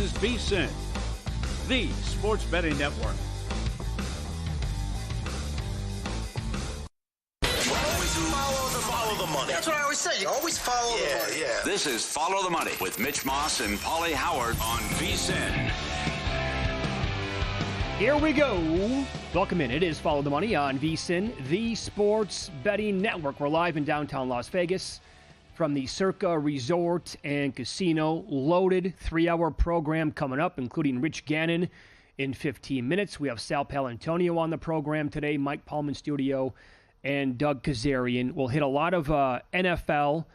is VSiN, the sports betting network. Follow the money. That's what I always say. You always follow the money. Yeah. This is Follow the Money with Mitch Moss and Pauly Howard on VSiN. Here we go. Welcome in. It is Follow the Money on VSiN, the sports betting network. We're live in downtown Las Vegas from the Circa Resort and Casino. Loaded 3-hour program coming up, including Rich Gannon in 15 minutes. We have Sal Palantonio on the program today, Mike Paulman studio, and Doug Kazarian. We'll hit a lot of NFL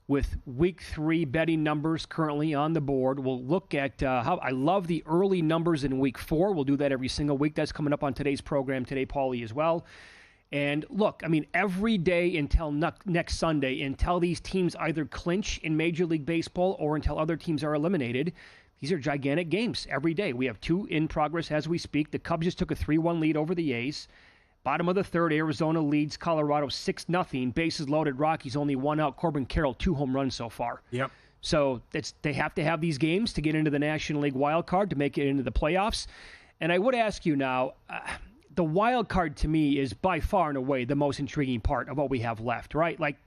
with Week 3 betting numbers currently on the board. We'll look at how I love the early numbers in Week 4. We'll do that every single week. That's coming up on today's program today, Pauly, as well. And look, I mean, every day until next Sunday, until these teams either clinch in Major League Baseball or until other teams are eliminated, these are gigantic games every day. We have 2 in progress as we speak. The Cubs just took a 3-1 lead over the A's. Bottom of the third, Arizona leads Colorado 6-0. Bases loaded, Rockies only 1 out. Corbin Carroll, 2 home runs so far. Yep. So they have to have these games to get into the National League wild card, to make it into the playoffs. And I would ask you now, the wild card to me is by far and away the most intriguing part of what we have left, right? Like,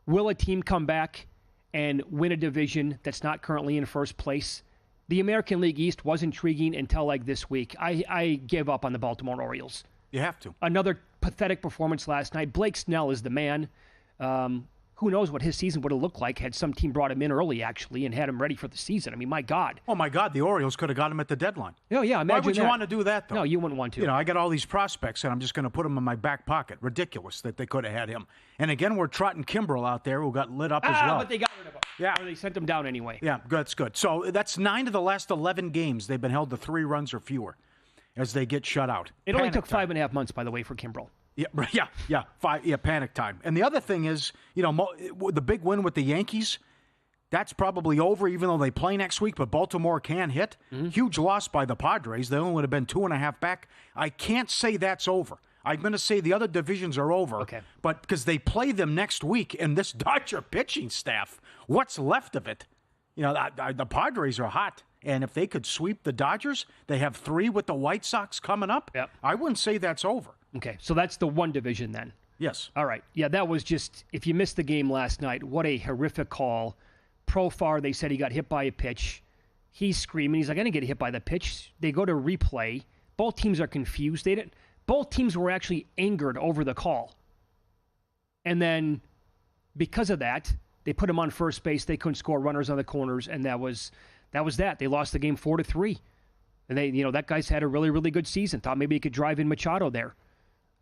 will a team come back and win a division that's not currently in first place? The American League East was intriguing until like this week. I gave up on the Baltimore Orioles. You have to. Another pathetic performance last night. Blake Snell is the man. Who knows what his season would have looked like had some team brought him in early, actually, and had him ready for the season. I mean, my God. Oh, my God, the Orioles could have got him at the deadline. Oh, yeah, imagine Why would you that. want to do that, though? No, you wouldn't want to. You know, I got all these prospects, and I'm just going to put them in my back pocket. Ridiculous that they could have had him. And again, we're trotting Kimbrel out there, who got lit up as well. But they got rid of him. Yeah. Or they sent him down anyway. Yeah, that's good. So that's 9 of the last 11 games they've been held to 3 runs or fewer as they get shut out. It only took 5.5 months, by the way, for Kimbrel. Yeah, panic time. And the other thing is, you know, the big win with the Yankees, that's probably over, even though they play next week, but Baltimore can hit. Mm-hmm. Huge loss by the Padres. They only would have been 2.5 back. I can't say that's over. I'm going to say the other divisions are over, but because they play them next week, and this Dodger pitching staff, what's left of it? You know, the Padres are hot. And if they could sweep the Dodgers, they have 3 with the White Sox coming up. Yep. I wouldn't say that's over. Okay, so that's the one division then. Yes. All right. Yeah, that was just, if you missed the game last night, what a horrific call. Profar, they said he got hit by a pitch. He's screaming. He's like, I didn't get hit by the pitch. They go to replay. Both teams are confused. Both teams were actually angered over the call. And then because of that, they put him on first base. They couldn't score runners on the corners, and that was that. They lost the game 4-3. And that guy's had a really, really good season. Thought maybe he could drive in Machado there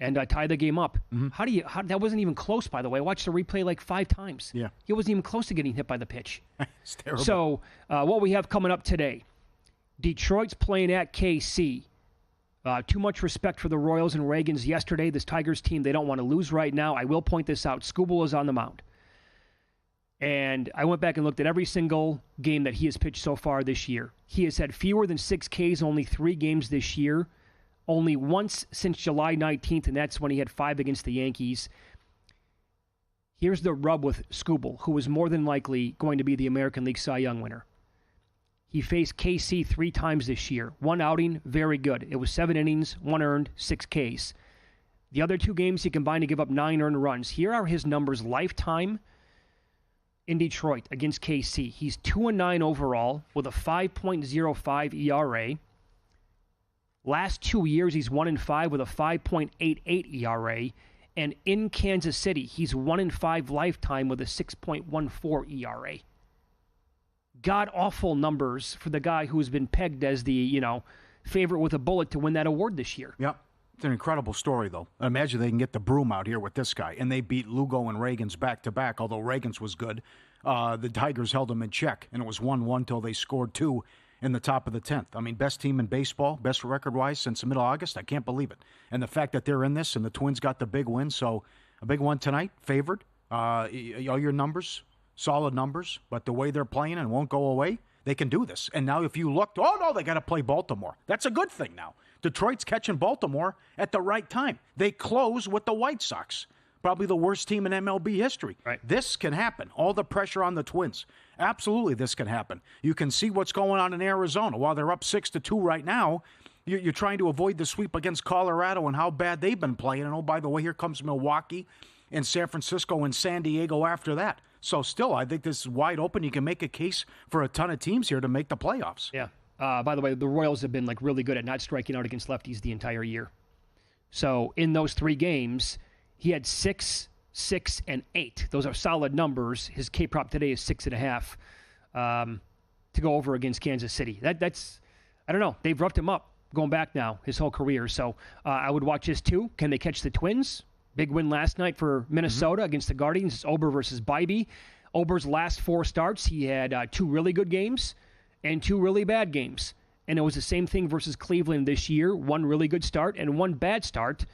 and tie the game up. Mm-hmm. How that wasn't even close, by the way. I watched the replay like 5 times. Yeah. He wasn't even close to getting hit by the pitch. It's terrible. So what we have coming up today, Detroit's playing at KC. Too much respect for the Royals and Reagans yesterday. This Tigers team, they don't want to lose right now. I will point this out. Skubal is on the mound. And I went back and looked at every single game that he has pitched so far this year. He has had fewer than 6 Ks, only 3 games this year. Only once since July 19th, and that's when he had 5 against the Yankees. Here's the rub with Skubal, who is more than likely going to be the American League Cy Young winner. He faced KC 3 times this year. 1 outing, very good. It was 7 innings, 1 earned, 6 Ks. The other 2 games he combined to give up 9 earned runs. Here are his numbers lifetime in Detroit against KC. He's 2-9 overall with a 5.05 ERA. Last 2 years, he's 1-5 with a 5.88 ERA. And in Kansas City, he's 1-5 lifetime with a 6.14 ERA. God-awful numbers for the guy who's been pegged as the, favorite with a bullet to win that award this year. Yep. It's an incredible story, though. I imagine they can get the broom out here with this guy. And they beat Lugo and Reagans back-to-back, although Reagans was good. The Tigers held them in check, and it was 1-1 till they scored 2 in the top of the 10th. I mean, best team in baseball, best record-wise since the middle of August. I can't believe it. And the fact that they're in this and the Twins got the big win, so a big one tonight, favored. All your numbers, solid numbers, but the way they're playing and won't go away, they can do this. And now if you looked, they got to play Baltimore. That's a good thing now. Detroit's catching Baltimore at the right time. They close with the White Sox. Probably the worst team in MLB history. Right. This can happen. All the pressure on the Twins. Absolutely, this can happen. You can see what's going on in Arizona. While they're up 6-2 right now, you're trying to avoid the sweep against Colorado and how bad they've been playing. And, oh, by the way, here comes Milwaukee and San Francisco and San Diego after that. So still, I think this is wide open. You can make a case for a ton of teams here to make the playoffs. Yeah. By the way, the Royals have been really good at not striking out against lefties the entire year. So in those 3 games, he had 6, 6, and 8. Those are solid numbers. His K-prop today is 6.5 to go over against Kansas City. That's I don't know. They've roughed him up going back now his whole career. So I would watch this too. Can they catch the Twins? Big win last night for Minnesota against the Guardians. It's Ober versus Bybee. Ober's last 4 starts, he had 2 really good games and 2 really bad games. And it was the same thing versus Cleveland this year. 1 really good start and 1 bad start.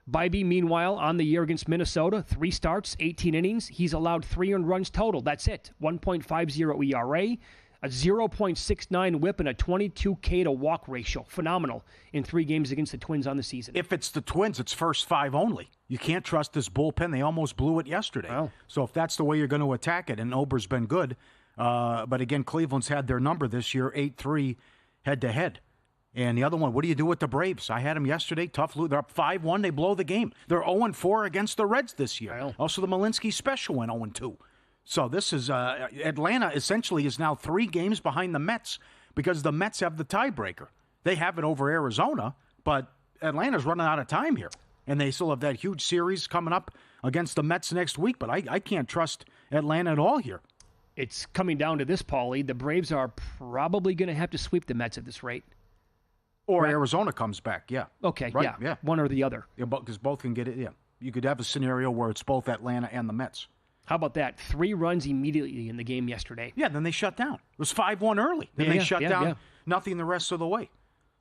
Bybee, meanwhile, on the year against Minnesota, 3 starts, 18 innings. He's allowed 3 earned runs total. That's it. 1.50 ERA, a 0.69 whip, and a 22K to walk ratio. Phenomenal in 3 games against the Twins on the season. If it's the Twins, it's first 5 only. You can't trust this bullpen. They almost blew it yesterday. Wow. So if that's the way you're going to attack it, and Ober's been good, but again, Cleveland's had their number this year, 8-3 head-to-head. And the other one, what do you do with the Braves? I had them yesterday. Tough lose. They're up 5-1. They blow the game. They're 0-4 against the Reds this year. Wow. Also, the Malinsky special went 0-2. So this is Atlanta essentially is now 3 games behind the Mets because the Mets have the tiebreaker. They have it over Arizona, but Atlanta's running out of time here. And they still have that huge series coming up against the Mets next week. But I can't trust Atlanta at all here. It's coming down to this, Pauly. The Braves are probably going to have to sweep the Mets at this rate. Or right. Arizona comes back, yeah. Okay, right, yeah. One or the other. Yeah, because both can get it, yeah. You could have a scenario where it's both Atlanta and the Mets. How about that? 3 runs immediately in the game yesterday. Yeah, then they shut down. It was 5-1 early. Then they shut down. Nothing the rest of the way.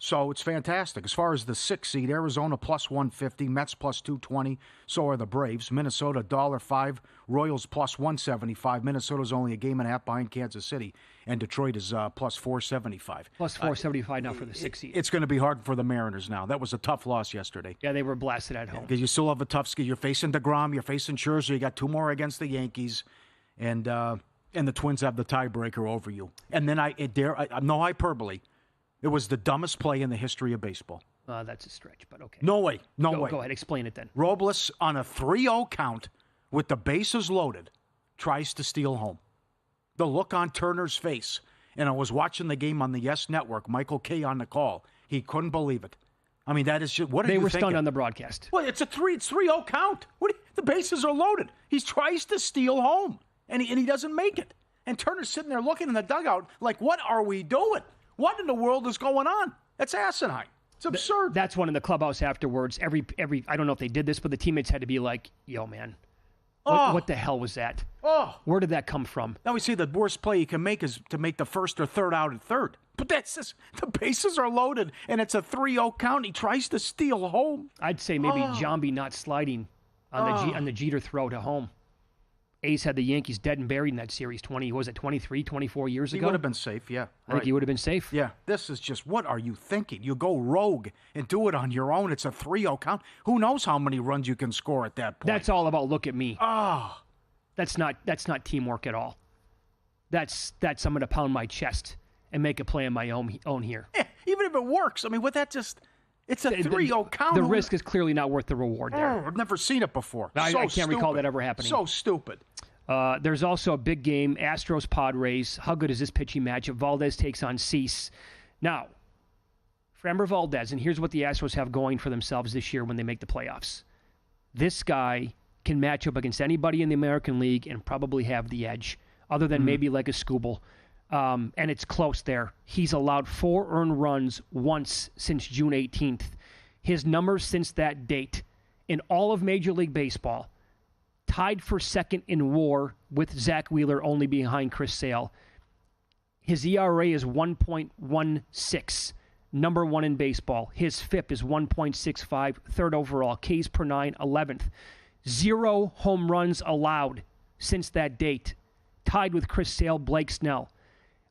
So it's fantastic. As far as the 6th seed, Arizona plus 150, Mets plus 220. So are the Braves. Minnesota $1.05, Royals plus 175. Minnesota's only a game and a half behind Kansas City, and Detroit is plus 475. Plus 475 now for the 6th seed. It's going to be hard for the Mariners now. That was a tough loss yesterday. Yeah, they were blasted at home. Because you still have a tough ski. You're facing DeGrom, you're facing Scherzer, you got 2 more against the Yankees, and the Twins have the tiebreaker over you. And then no hyperbole. It was the dumbest play in the history of baseball. That's a stretch, but okay. No way. No way. Go ahead. Explain it then. Robles, on a 3-0 count with the bases loaded, tries to steal home. The look on Turner's face, and I was watching the game on the YES Network, Michael Kay on the call. He couldn't believe it. I mean, that is just, what are you thinking? They were stunned on the broadcast. Well, it's 3-0 count. The bases are loaded. He tries to steal home, and he doesn't make it. And Turner's sitting there looking in the dugout like, what are we doing? What in the world is going on? That's asinine. It's absurd. That's one in the clubhouse afterwards. Every I don't know if they did this, but the teammates had to be like, yo, man, what the hell was that? Where did that come from? Now we see the worst play you can make is to make the first or third out at third. But that's just, the bases are loaded, and it's a 3-0 count. He tries to steal home. I'd say maybe Jambi not sliding on the Jeter throw to home. A's had the Yankees dead and buried in that series 23, 24 years ago. He would have been safe, yeah. I think he would have been safe. Yeah, this is just, what are you thinking? You go rogue and do it on your own. It's a 3-0 count. Who knows how many runs you can score at that point? That's all about look at me. That's not teamwork at all. That's I'm going to pound my chest and make a play on my own here. Yeah, even if it works. I mean, what that just... It's a 3-0 count. The risk is clearly not worth the reward there. I've never seen it before. I can't recall that ever happening. So stupid. There's also a big game, Astros-Padres. How good is this pitching matchup? Valdez takes on Cease. Now, Framber Valdez, and here's what the Astros have going for themselves this year when they make the playoffs. This guy can match up against anybody in the American League and probably have the edge, other than maybe like a Skubal. And it's close there. He's allowed 4 earned runs once since June 18th. His numbers since that date in all of Major League Baseball, tied for second in WAR with Zach Wheeler only behind Chris Sale. His ERA is 1.16, number 1 in baseball. His FIP is 1.65, third overall. Ks per 9, 11th. 0 home runs allowed since that date, tied with Chris Sale, Blake Snell.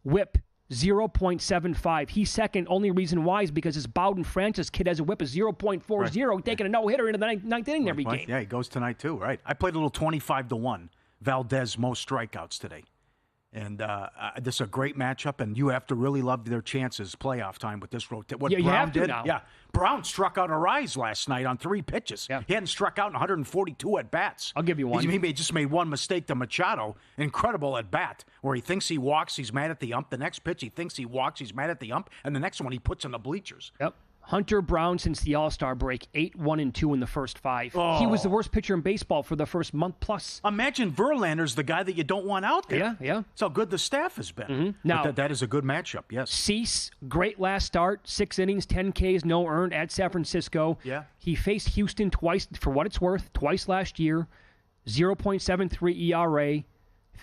WHIP 0.75. He's second. Only reason why is because this Bowden Francis kid has a whip of 0.40, taking a no-hitter into the ninth inning every game. Yeah, he goes tonight too, right? I played a little 25-1. Valdez most strikeouts today. And this is a great matchup, and you have to really love their chances playoff time with this rotation. What you Brown have to did, now. Yeah, Brown struck out Arise last night on 3 pitches. Yeah. He hadn't struck out in 142 at-bats. I'll give you one. He just made one mistake to Machado, incredible at-bat, where he thinks he walks, he's mad at the ump. The next pitch, he thinks he walks, he's mad at the ump. And the next one, he puts in the bleachers. Yep. Hunter Brown, since the All-Star break, 8-1-2 in the first 5. Oh. He was the worst pitcher in baseball for the first month plus. Imagine Verlander's the guy that you don't want out there. Yeah. That's how good the staff has been. Mm-hmm. Now, that is a good matchup, yes. Cease, great last start, 6 innings, 10 Ks, no earned at San Francisco. Yeah. He faced Houston twice, for what it's worth, twice last year. 0.73 ERA,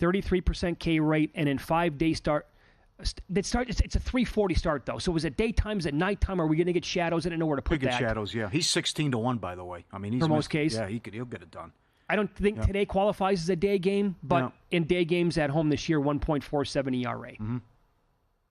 33% K rate, and in 5-day start. It's a 3:40 start, though. So is it daytime? Is it nighttime? Are we going to get shadows? I didn't know where to put that. Shadows, yeah. He's 16-1, by the way. I mean, he's for most cases. Yeah, he'll get it done. I don't think today qualifies as a day game, but in day games at home this year, 1.47 ERA. Mm-hmm.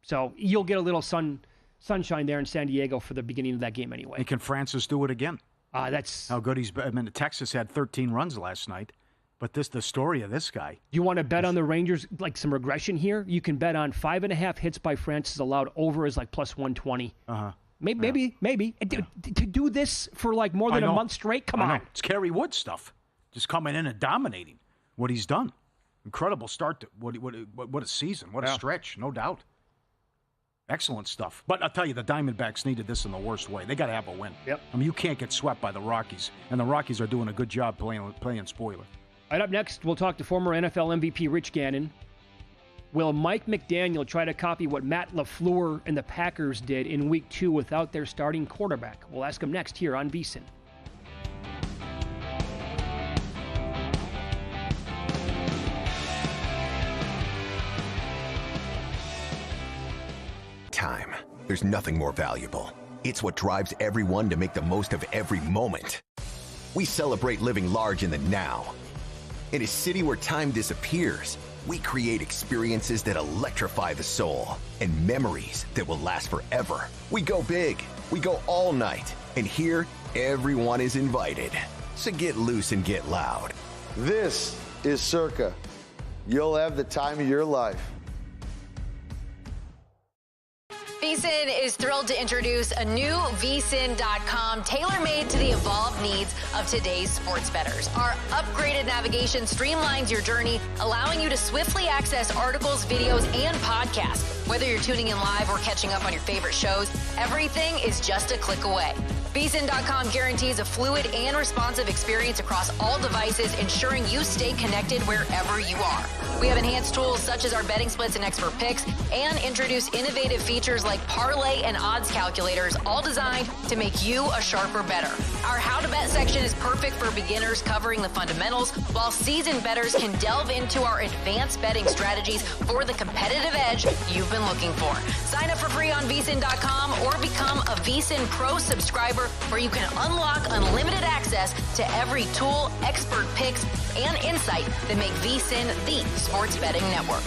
So you'll get a little sunshine there in San Diego for the beginning of that game anyway. And can Francis do it again? That's how good he's been. I mean, Texas had 13 runs last night. But the story of this guy. You want to bet on the Rangers, like some regression here? You can bet on 5.5 hits by Francis allowed over is like plus 120. Uh-huh. Maybe. To do this for like more than a month straight? Come on. It's Kerry Wood stuff. Just coming in and dominating what he's done. Incredible start. What a season. What a stretch. No doubt. Excellent stuff. But I'll tell you, the Diamondbacks needed this in the worst way. They got to have a win. Yep. I mean, you can't get swept by the Rockies. And the Rockies are doing a good job playing spoiler. All right, up next, we'll talk to former NFL MVP Rich Gannon. Will Mike McDaniel try to copy what Matt LaFleur and the Packers did in Week 2 without their starting quarterback? We'll ask him next here on VSiN. Time. There's nothing more valuable. It's what drives everyone to make the most of every moment. We celebrate living large in the now. In a city where time disappears, we create experiences that electrify the soul and memories that will last forever. We go big, we go all night, and here, everyone is invited. So get loose and get loud. This is Circa. You'll have the time of your life. VSiN is thrilled to introduce a new VSiN.com tailor-made to the evolved needs of today's sports bettors. Our upgraded navigation streamlines your journey, allowing you to swiftly access articles, videos, and podcasts. Whether you're tuning in live or catching up on your favorite shows, everything is just a click away. VSiN.com guarantees a fluid and responsive experience across all devices, ensuring you stay connected wherever you are. We have enhanced tools such as our betting splits and expert picks, and introduce innovative features like parlay and odds calculators, all designed to make you a sharper bettor. Our How to Bet section is perfect for beginners, covering the fundamentals, while seasoned bettors can delve into our advanced betting strategies for the competitive edge you've been looking for. Sign up for free on VSiN.com or become a VSiN Pro subscriber, where you can unlock unlimited access to every tool, expert picks, and insight that make VSiN the sports betting network.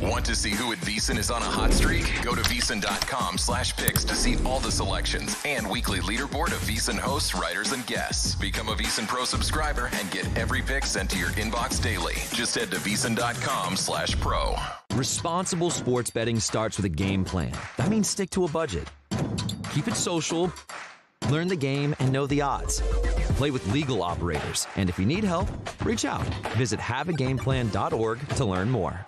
Want to see who at VSiN is on a hot streak? Go to VSiN.com/picks to see all the selections and weekly leaderboard of VSiN hosts, writers, and guests. Become a VSiN Pro subscriber and get every pick sent to your inbox daily. Just head to VSiN.com/pro. Responsible sports betting starts with a game plan. That means stick to a budget. Keep it social, learn the game, and know the odds. Play with legal operators, and if you need help, reach out. Visit haveagameplan.org to learn more.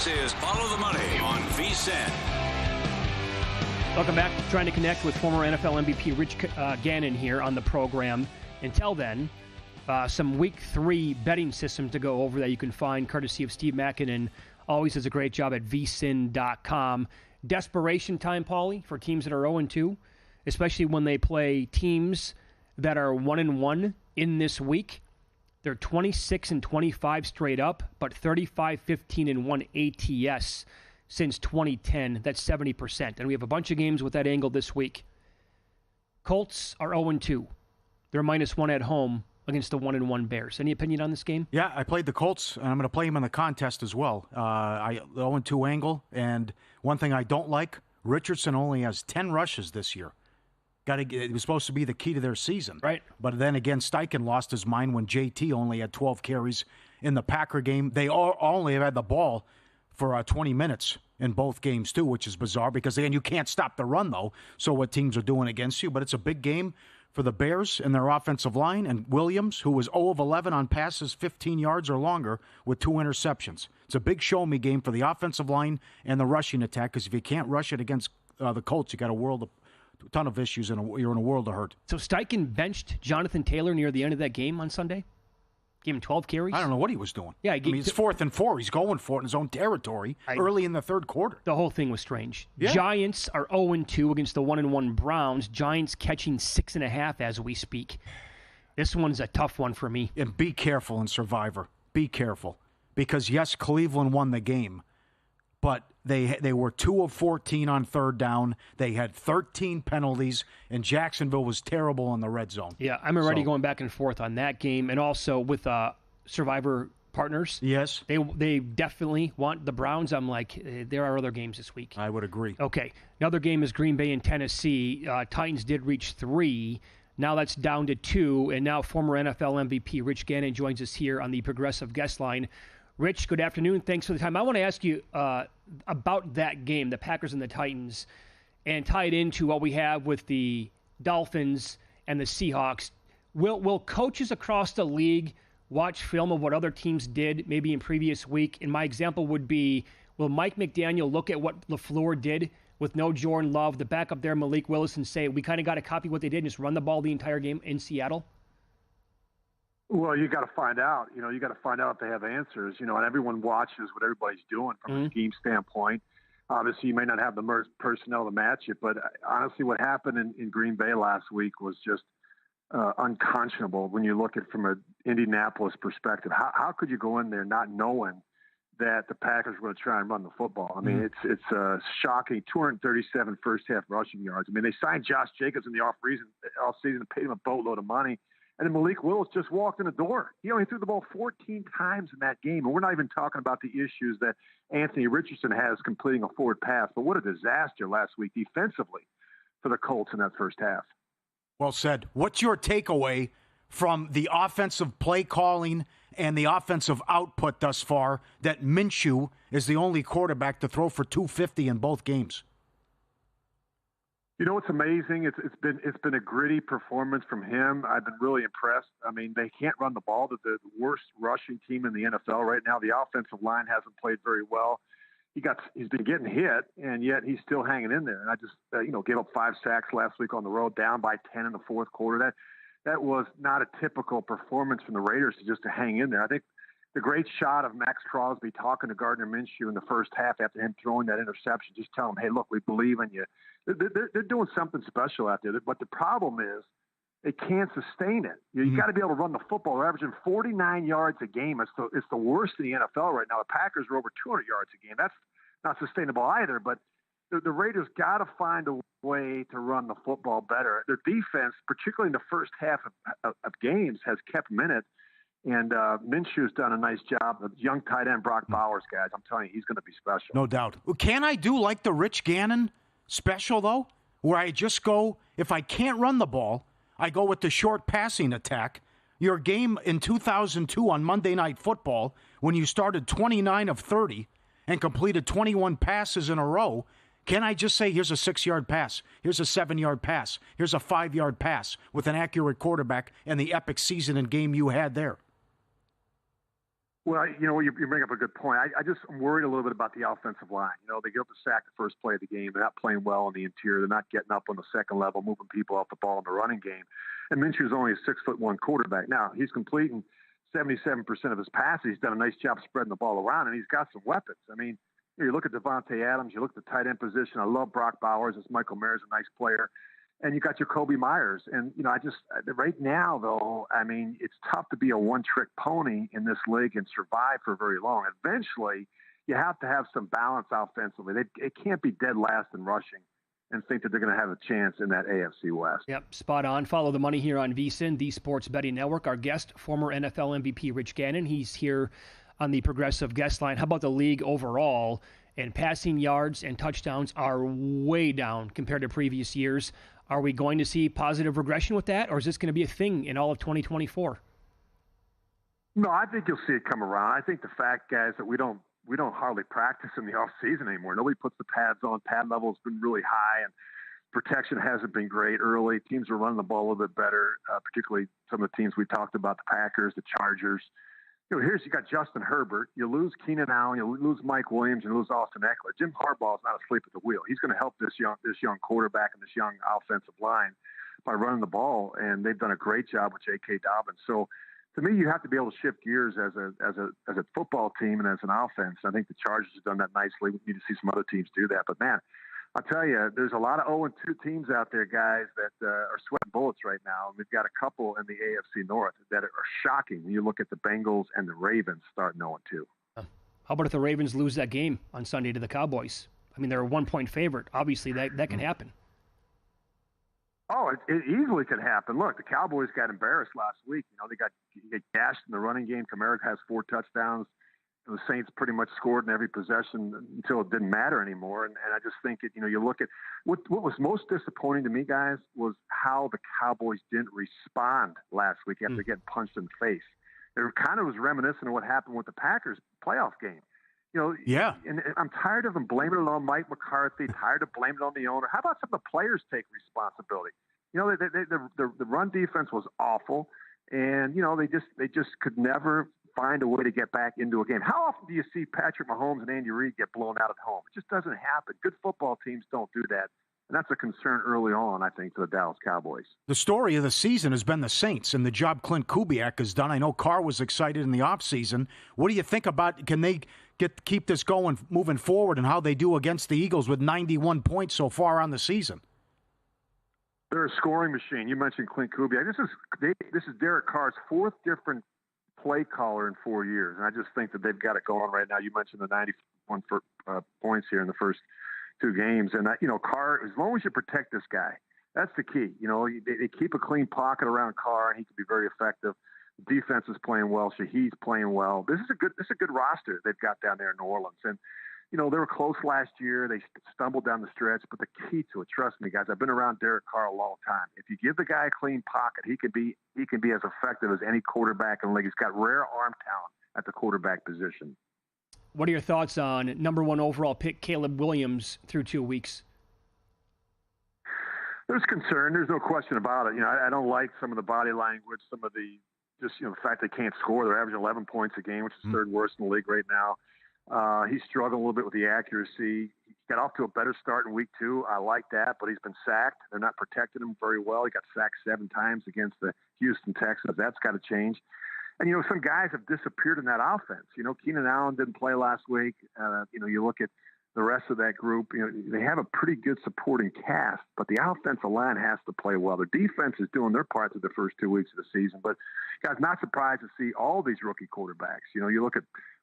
This is Follow the Money on VSiN. Welcome back. Trying to connect with former NFL MVP Rich Gannon here on the program. Until then, some Week 3 betting systems to go over that you can find courtesy of Steve Mackinnon. Always does a great job at VSiN.com. Desperation time, Pauly, for teams that are 0-2, especially when they play teams that are 1-1 in this week. They're 26-25 straight up, but 35-15-1 ATS since 2010. That's 70%. And we have a bunch of games with that angle this week. Colts are 0-2. They're -1 at home against the 1-1 Bears. Any opinion on this game? Yeah, I played the Colts, and I'm going to play them in the contest as well. The 0-2 angle, and one thing I don't like, Richardson only has 10 rushes this year. It was supposed to be the key to their season. Right. But then again, Steichen lost his mind when JT only had 12 carries in the Packer game. They only have had the ball for 20 minutes in both games, too, which is bizarre because, again, you can't stop the run, though, so what teams are doing against you. But it's a big game for the Bears and their offensive line, and Williams, who was 0 of 11 on passes 15 yards or longer with 2 interceptions. It's a big show-me game for the offensive line and the rushing attack, because if you can't rush it against the Colts, you got a ton of issues, and you're in a world of hurt. So Steichen benched Jonathan Taylor near the end of that game on Sunday? Gave him 12 carries? I don't know what he was doing. Yeah, it's 4th and 4. He's going for it in his own territory early in the third quarter. The whole thing was strange. Yeah. Giants are 0-2 against the 1-1 Browns. Giants catching 6.5 as we speak. This one's a tough one for me. And be careful in Survivor. Be careful. Because, yes, Cleveland won the game, but they were 2 of 14 on third down. They had 13 penalties, and Jacksonville was terrible in the red zone. Yeah, I'm already going back and forth on that game, and also with Survivor partners. Yes. They definitely want the Browns. I'm like, there are other games this week. I would agree. Okay, another game is Green Bay and Tennessee. Titans did reach 3. Now that's down to 2, and now former NFL MVP Rich Gannon joins us here on the Progressive Guest Line. Rich, good afternoon. Thanks for the time. I want to ask you about that game, the Packers and the Titans, and tie it into what we have with the Dolphins and the Seahawks. Will coaches across the league watch film of what other teams did maybe in previous week? And my example would be, will Mike McDaniel look at what LaFleur did with no Jordan Love, the backup there, Malik Willis, and say, we kind of got to copy what they did and just run the ball the entire game in Seattle? Well, you got to find out. You got to find out if they have answers. And everyone watches what everybody's doing from a scheme standpoint. Obviously, you may not have the personnel to match it, but honestly, what happened in Green Bay last week was just unconscionable when you look at it from an Indianapolis perspective. How could you go in there not knowing that the Packers were going to try and run the football? I mean, it's shocking. 237 first-half rushing yards. I mean, they signed Josh Jacobs in the off-season and paid him a boatload of money. And then Malik Willis just walked in the door. He only threw the ball 14 times in that game. And we're not even talking about the issues that Anthony Richardson has completing a forward pass. But what a disaster last week defensively for the Colts in that first half. Well said. What's your takeaway from the offensive play calling and the offensive output thus far that Minshew is the only quarterback to throw for 250 in both games? You know what's amazing? It's been a gritty performance from him. I've been really impressed. I mean, they can't run the ball. They're the worst rushing team in the NFL right now. The offensive line hasn't played very well. He's been getting hit, and yet he's still hanging in there. And I just gave up 5 sacks last week on the road, down by 10 in the fourth quarter. That was not a typical performance from the Raiders to hang in there. I think the great shot of Max Crosby talking to Gardner Minshew in the first half after him throwing that interception, just telling him, hey, look, we believe in you. They're doing something special out there. But the problem is they can't sustain it. You got to be able to run the football. They're averaging 49 yards a game. It's the worst in the NFL right now. The Packers are over 200 yards a game. That's not sustainable either. But the Raiders got to find a way to run the football better. Their defense, particularly in the first half of games, has kept them in it. And Minshew's done a nice job. The young tight end Brock Bowers, guys, I'm telling you, he's going to be special. No doubt. Can I do like the Rich Gannon special, though, where I just go, if I can't run the ball, I go with the short passing attack? Your game in 2002 on Monday Night Football, when you started 29 of 30 and completed 21 passes in a row, can I just say, here's a 6-yard pass, here's a 7-yard pass, here's a 5-yard pass with an accurate quarterback and the epic season and game you had there? Well, you bring up a good point. I'm worried a little bit about the offensive line. They get up to sack the first play of the game. They're not playing well in the interior. They're not getting up on the second level, moving people off the ball in the running game. And Minshew's only a 6'1" quarterback. Now, he's completing 77% of his passes. He's done a nice job spreading the ball around, and he's got some weapons. I mean, you look at Devontae Adams, you look at the tight end position. I love Brock Bowers. This Michael Mayer's a nice player. And you got your Kobe Myers. And, right now, though, I mean, it's tough to be a one-trick pony in this league and survive for very long. Eventually, you have to have some balance offensively. It can't be dead last in rushing and think that they're going to have a chance in that AFC West. Yep, spot on. Follow the money here on VSiN, the Sports Betting Network. Our guest, former NFL MVP Rich Gannon. He's here on the Progressive guest line. How about the league overall? And passing yards and touchdowns are way down compared to previous years. Are we going to see positive regression with that, or is this going to be a thing in all of 2024? No, I think you'll see it come around. I think the fact, guys, that we don't hardly practice in the off season anymore. Nobody puts the pads on. Pad level's been really high, and protection hasn't been great early. Teams are running the ball a little bit better, particularly some of the teams we talked about, the Packers, the Chargers. You got Justin Herbert. You lose Keenan Allen. You lose Mike Williams. You lose Austin Eckler. Jim Harbaugh's not asleep at the wheel. He's going to help this young quarterback and this young offensive line by running the ball, and they've done a great job with J.K. Dobbins. So, to me, you have to be able to shift gears as a football team and as an offense. I think the Chargers have done that nicely. We need to see some other teams do that. But, man, I'll tell you, there's a lot of 0-2 teams out there, guys, that are sweating bullets right now. And we've got a couple in the AFC North that are shocking when you look at the Bengals and the Ravens starting 0-2. How about if the Ravens lose that game on Sunday to the Cowboys? I mean, they're a 1-point favorite. Obviously, that can happen. Oh, it easily could happen. Look, the Cowboys got embarrassed last week. They got gashed in the running game. Kamara has 4 touchdowns. The Saints pretty much scored in every possession until it didn't matter anymore. And I just think you look at what was most disappointing to me, guys, was how the Cowboys didn't respond last week after getting punched in the face. It kind of was reminiscent of what happened with the Packers playoff game. Yeah. And I'm tired of them blaming it on Mike McCarthy, tired of blaming it on the owner. How about some of the players take responsibility? The run defense was awful, and they just could never find a way to get back into a game. How often do you see Patrick Mahomes and Andy Reid get blown out at home? It just doesn't happen. Good football teams don't do that. And that's a concern early on, I think, for the Dallas Cowboys. The story of the season has been the Saints and the job Clint Kubiak has done. I know Carr was excited in the offseason. What do you think about, can they keep this going, moving forward, and how they do against the Eagles with 91 points so far on the season? They're a scoring machine. You mentioned Clint Kubiak. This is Derek Carr's 4th different play caller in 4 years, and I just think that they've got it going right now. You mentioned the 91 points here in the first 2 games, and Carr, as long as you protect this guy, that's the key. They keep a clean pocket around Carr, and he can be very effective. The defense is playing well. Shahid's playing well. This is a good roster they've got down there in New Orleans, and they were close last year. They stumbled down the stretch, but the key to it, trust me, guys, I've been around Derek Carr a long time. If you give the guy a clean pocket, he can be as effective as any quarterback in the league. He's got rare arm talent at the quarterback position. What are your thoughts on number 1 overall pick Caleb Williams through 2 weeks? There's concern. There's no question about it. I don't like some of the body language, some of the fact they can't score. They're averaging 11 points a game, which is 3rd worst in the league right now. He's struggling a little bit with the accuracy. He got off to a better start in week 2. I like that, but he's been sacked. They're not protecting him very well. He got sacked 7 times against the Houston Texans. That's got to change. And, some guys have disappeared in that offense. Keenan Allen didn't play last week. You look at the rest of that group, they have a pretty good supporting cast, but the offensive line has to play well. The defense is doing their part through the first 2 weeks of the season. But, guys, not surprised to see all these rookie quarterbacks. You look at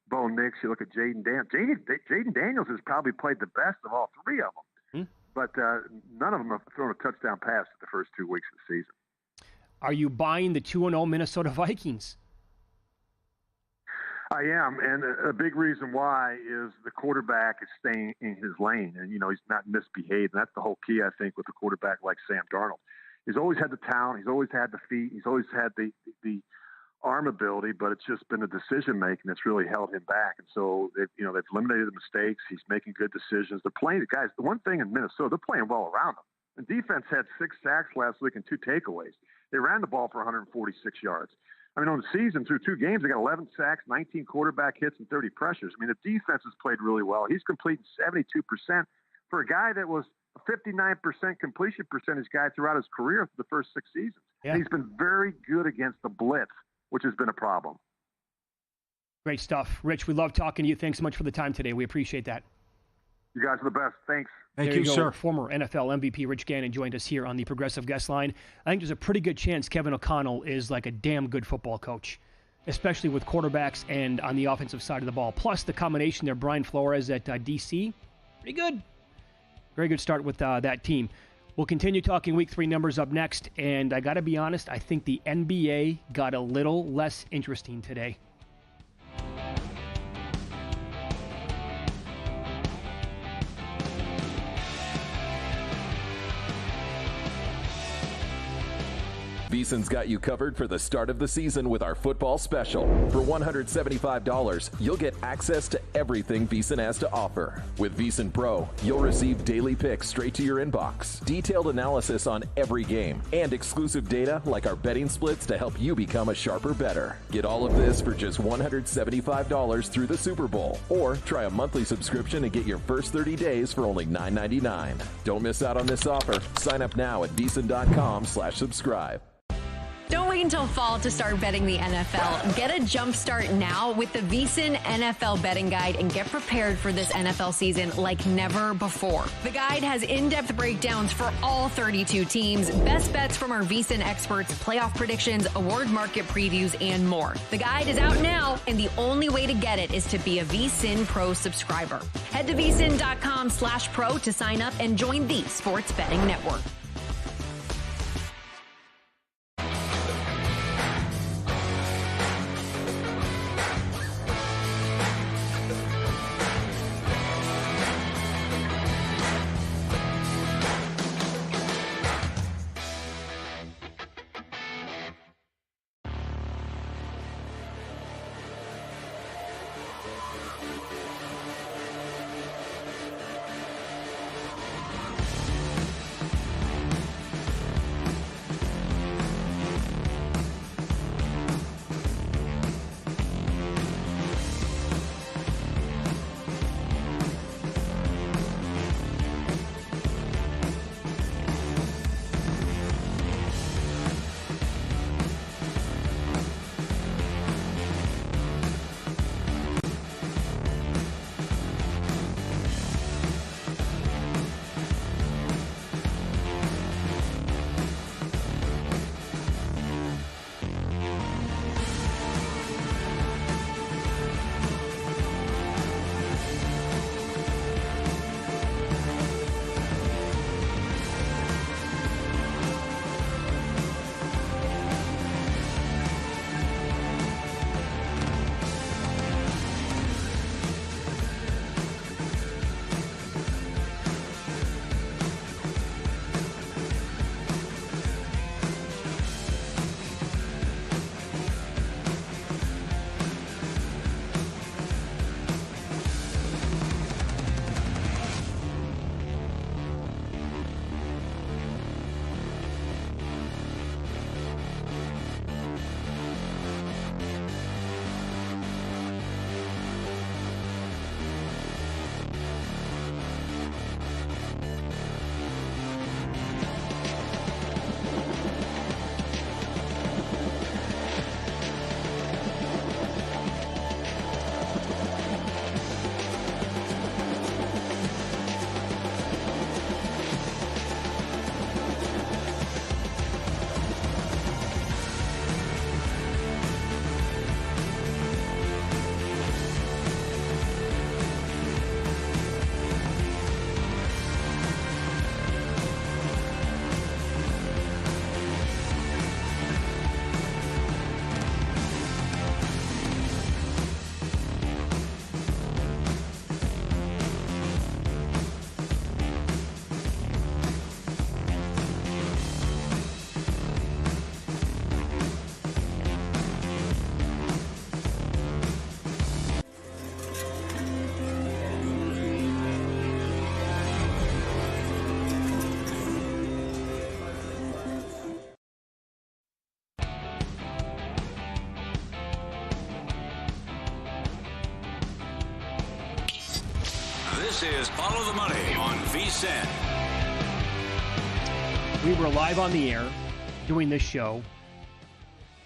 Bo Nix, you look at Jaden Daniels. Jaden Daniels has probably played the best of all 3 of them. But none of them have thrown a touchdown pass in the first 2 weeks of the season. Are you buying the 2-0 Minnesota Vikings? I am, and a big reason why is the quarterback is staying in his lane, and he's not misbehaved. And that's the whole key, I think, with a quarterback like Sam Darnold. He's always had the talent, he's always had the feet, he's always had the arm ability, but it's just been the decision making that's really held him back. And so they've eliminated the mistakes. He's making good decisions. They're playing the guys. The one thing in Minnesota, they're playing well around him. And defense had 6 sacks last week and 2 takeaways. They ran the ball for 146 yards. I mean, on the season, through 2 games, they got 11 sacks, 19 quarterback hits, and 30 pressures. I mean, the defense has played really well. He's completing 72% for a guy that was a 59% completion percentage guy throughout his career for the first 6 seasons. Yeah. And he's been very good against the blitz, which has been a problem. Great stuff. Rich, we love talking to you. Thanks so much for the time today. We appreciate that. You guys are the best. Thanks. Thank There you, go. sir. Former NFL MVP Rich Gannon joined us here on the Progressive Guest Line. I think there's a pretty good chance Kevin O'Connell is like a damn good football coach, especially with quarterbacks and on the offensive side of the ball. Plus the combination there, Brian Flores at DC, pretty good. Very good start with that team. We'll continue talking Week 3 numbers up next, and I got to be honest, I think the NBA got a little less interesting today. VSiN's got you covered for the start of the season with our football special. For $175, you'll get access to everything VSiN has to offer. With VSiN Pro, you'll receive daily picks straight to your inbox, detailed analysis on every game, and exclusive data like our betting splits to help you become a sharper bettor. Get all of this for just $175 through the Super Bowl. Or try a monthly subscription and get your first 30 days for only $9.99. Don't miss out on this offer. Sign up now at VSiN.com/subscribe. Don't wait until fall to start betting the NFL. Get a jump start now with the VSiN NFL Betting Guide and get prepared for this NFL season like never before. The guide has in-depth breakdowns for all 32 teams, best bets from our VSiN experts, playoff predictions, award market previews, and more. The guide is out now, and the only way to get it is to be a VSiN Pro subscriber. Head to VSiN.com/pro to sign up and join the sports betting network. This is Follow the Money on VSiN. We were live on the air doing this show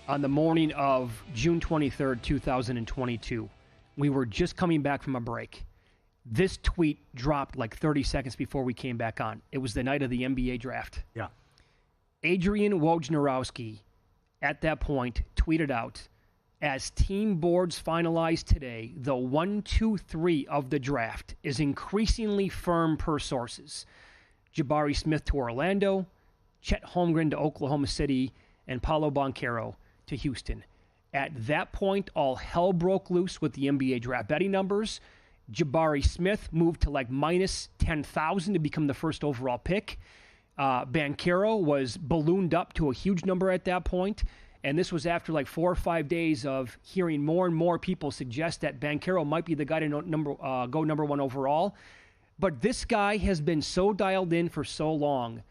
on the morning of June 23rd, 2022. We were just coming back from a break. This tweet dropped like 30 seconds before we came back on. It was the night of the NBA draft. Yeah. Adrian Wojnarowski, at that point, tweeted out, as team boards finalized today, the 1, 2, 3 of the draft is increasingly firm per sources. Jabari Smith to Orlando, Chet Holmgren to Oklahoma City, and Paolo Banchero to Houston. At that point, all hell broke loose with the NBA draft betting numbers. Jabari Smith moved to like minus 10,000 to become the first overall pick. Banchero was ballooned up to a huge number at that point. And this was after like 4 or 5 days of hearing more and more people suggest that Banchero might be the guy to go number 1 overall. But this guy has been so dialed in for so long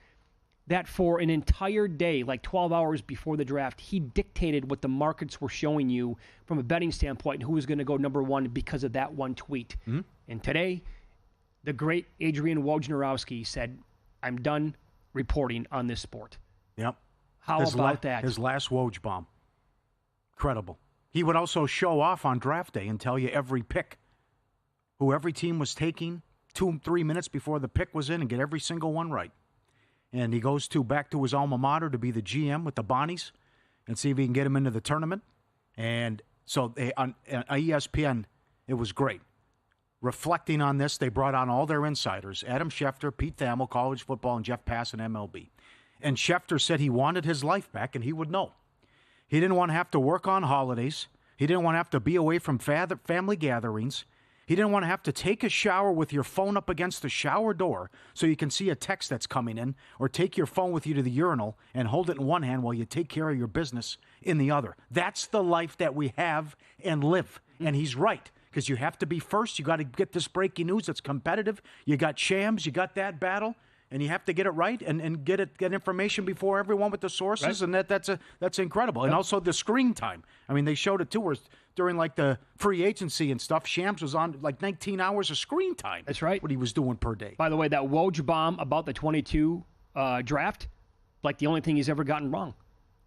that for an entire day, like 12 hours before the draft, he dictated what the markets were showing you from a betting standpoint and who was going to go number 1 because of that one tweet. Mm-hmm. And today, the great Adrian Wojnarowski said, I'm done reporting on this sport. Yep. How about that? His last Woj bomb. Incredible. He would also show off on draft day and tell you every pick, who every team was taking 2-3 minutes before the pick was in, and get every single one right. And he goes back to his alma mater to be the GM with the Bonnies and see if he can get him into the tournament. And so on ESPN, it was great. Reflecting on this, they brought on all their insiders, Adam Schefter, Pete Thamel, college football, and Jeff Pass in MLB. And Schefter said he wanted his life back, and he would know. He didn't want to have to work on holidays. He didn't want to have to be away from family gatherings. He didn't want to have to take a shower with your phone up against the shower door so you can see a text that's coming in, or take your phone with you to the urinal and hold it in one hand while you take care of your business in the other. That's the life that we have and live. And he's right, because you have to be first. You got to get this breaking news that's competitive. You got Shams. You got that battle. And you have to get it right and get information before everyone with the sources, right. And that's incredible. Yep. And also the screen time. I mean, they showed it too, where during like the free agency and stuff, Shams was on like 19 hours of screen time. That's right. What he was doing per day. By the way, that Woj bomb about the 22 draft, like the only thing he's ever gotten wrong.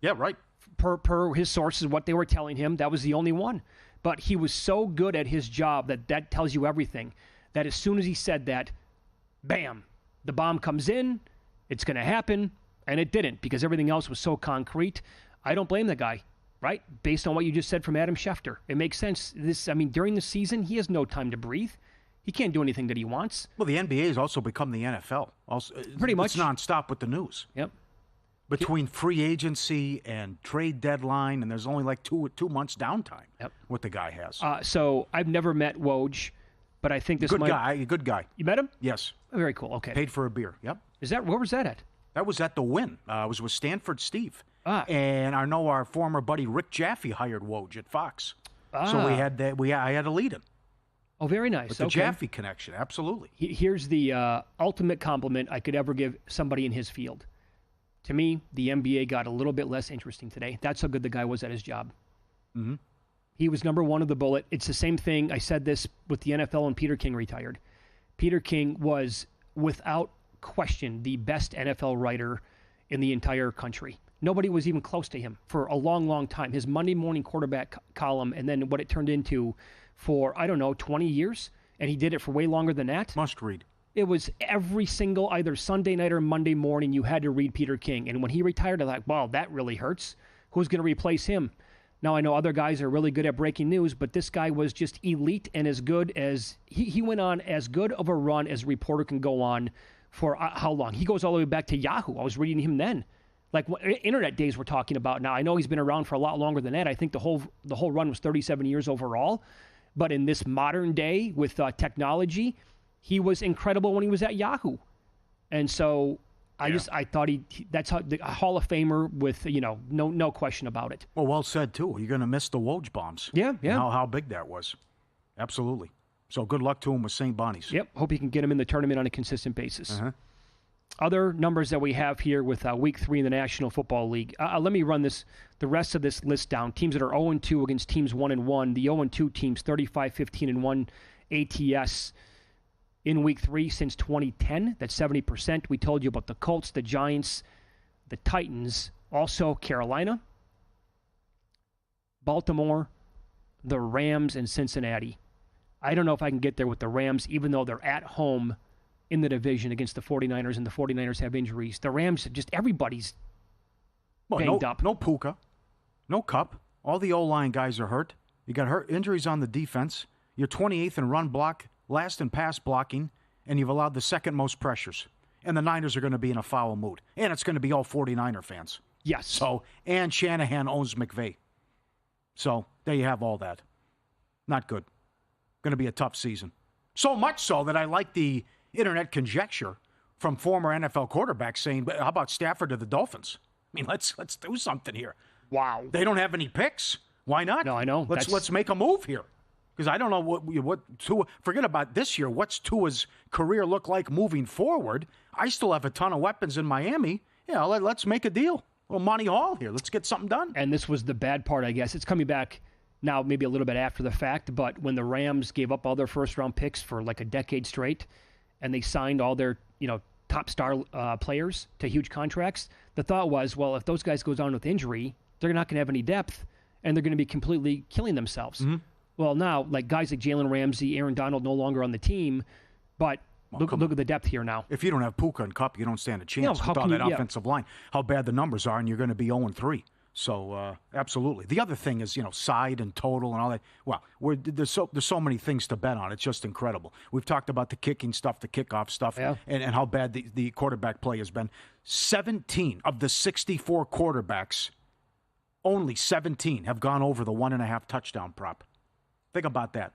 Yeah, right. Per his sources, what they were telling him, that was the only one. But he was so good at his job that tells you everything. That as soon as he said that, bam. The bomb comes in, it's going to happen, and it didn't because everything else was so concrete. I don't blame the guy, right? Based on what you just said from Adam Schefter. It makes sense. During the season, he has no time to breathe. He can't do anything that he wants. Well, the NBA has also become the NFL. Pretty much. It's nonstop with the news. Yep. Between free agency and trade deadline, and there's only like two months downtime. Yep. What the guy has. So I've never met Woj. But I think this good guy. You met him? Yes. Oh, very cool. Okay. Paid for a beer. Yep. Where was that at? That was at the Win. It was with Stanford Steve. And I know our former buddy Rick Jaffe hired Woj at Fox. So we had that. I had to lead him. Oh, very nice. With the Jaffe connection, absolutely. Here's the ultimate compliment I could ever give somebody in his field. To me, the NBA got a little bit less interesting today. That's how good the guy was at his job. Mm-hmm. He was number 1 of the bullet. It's the same thing. I said this with the NFL when Peter King retired. Peter King was, without question, the best NFL writer in the entire country. Nobody was even close to him for a long, long time. His Monday morning quarterback column and then what it turned into for, 20 years. And he did it for way longer than that. Must read. It was every single, either Sunday night or Monday morning, you had to read Peter King. And when he retired, I was like, wow, that really hurts. Who's going to replace him? Now, I know other guys are really good at breaking news, but this guy was just elite and as good as he went on as good of a run as a reporter can go on for how long? He goes all the way back to Yahoo. I was reading him then. Like internet days we're talking about now. I know he's been around for a lot longer than that. I think the whole run was 37 years overall. But in this modern day with technology, he was incredible when he was at Yahoo. And so I thought that's how the Hall of Famer with, no question about it. Well said, too. You're going to miss the Woj bombs. Yeah. How big that was. Absolutely. So good luck to him with St. Bonnie's. Yep. Hope he can get him in the tournament on a consistent basis. Uh-huh. Other numbers that we have here with Week 3 in the National Football League. Let me run the rest of this list down. Teams that are 0-2 against teams 1-1. The 0-2 teams, 35-15-1 ATS. in week 3 since 2010. That's 70%. We told you about the Colts, the Giants, the Titans, also Carolina, Baltimore, the Rams, and Cincinnati. I don't know if I can get there with the Rams, even though they're at home in the division against the 49ers, and the 49ers have injuries. The Rams, just everybody's banged up. No Puka, no Kupp. All the O-line guys are hurt. You got injuries on the defense. You're 28th in run block, last in pass blocking, and you've allowed the second most pressures. And the Niners are going to be in a foul mood. And it's going to be all 49er fans. Yes. And Shanahan owns McVay. So there you have all that. Not good. Going to be a tough season. So much so that I like the internet conjecture from former NFL quarterbacks saying, how about Stafford to the Dolphins? I mean, let's do something here. Wow. They don't have any picks. Why not? No, I know. Let's make a move here. Because I don't know what Tua, forget about this year. What's Tua's career look like moving forward? I still have a ton of weapons in Miami. Yeah, let's make a deal. Well, Monty Hall here. Let's get something done. And this was the bad part, I guess. It's coming back now, maybe a little bit after the fact, but when the Rams gave up all their first-round picks for like a decade straight, and they signed all their top star players to huge contracts, the thought was, well, if those guys go down with injury, they're not going to have any depth, and they're going to be completely killing themselves. Mm-hmm. Well, now, like guys like Jalen Ramsey, Aaron Donald no longer on the team, but look at the depth here now. If you don't have Puka and Kupp, you don't stand a chance with all that offensive line. How bad the numbers are, and you're going to be 0-3. So, absolutely. The other thing is, side and total and all that. Well, there's so many things to bet on. It's just incredible. We've talked about the kicking stuff, the kickoff stuff, and how bad the quarterback play has been. 17 of the 64 quarterbacks, only 17 have gone over the 1.5 touchdown prop. Think about that.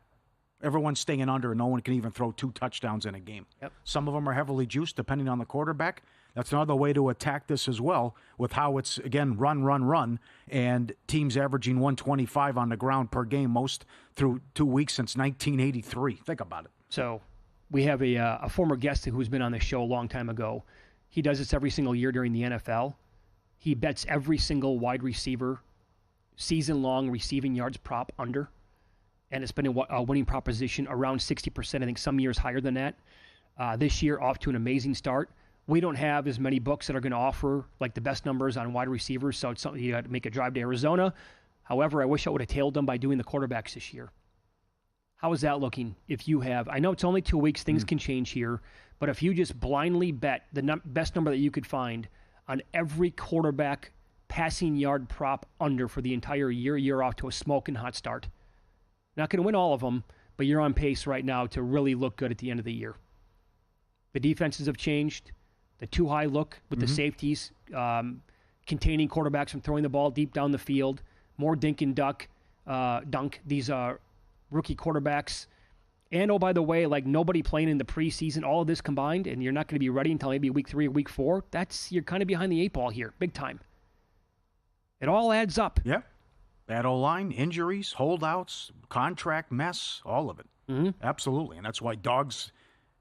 Everyone's staying under, and no one can even throw 2 touchdowns in a game. Yep. Some of them are heavily juiced, depending on the quarterback. That's another way to attack this as well, with how it's, again, run, and teams averaging 125 on the ground per game most through 2 weeks since 1983. Think about it. So we have a former guest who's been on the show a long time ago. He does this every single year during the NFL. He bets every single wide receiver season-long receiving yards prop under. And it's been a winning proposition around 60%. I think some years higher than that. This year, off to an amazing start. We don't have as many books that are going to offer like the best numbers on wide receivers, so it's something you got to make a drive to Arizona. However, I wish I would have tailed them by doing the quarterbacks this year. How is that looking? If you have, I know it's only 2 weeks, things can change here, but if you just blindly bet the best number that you could find on every quarterback passing yard prop under for the entire year, you're off to a smoking hot start. Not going to win all of them, but you're on pace right now to really look good at the end of the year. The defenses have changed. The too high look with the safeties, containing quarterbacks from throwing the ball deep down the field, more dink and dunk, these rookie quarterbacks. And, oh, by the way, like nobody playing in the preseason, all of this combined, and you're not going to be ready until maybe week 3 or week 4, you're kind of behind the 8 ball here, big time. It all adds up. Yeah. Bad O-line, injuries, holdouts, contract mess, all of it. Mm-hmm. Absolutely. And that's why dogs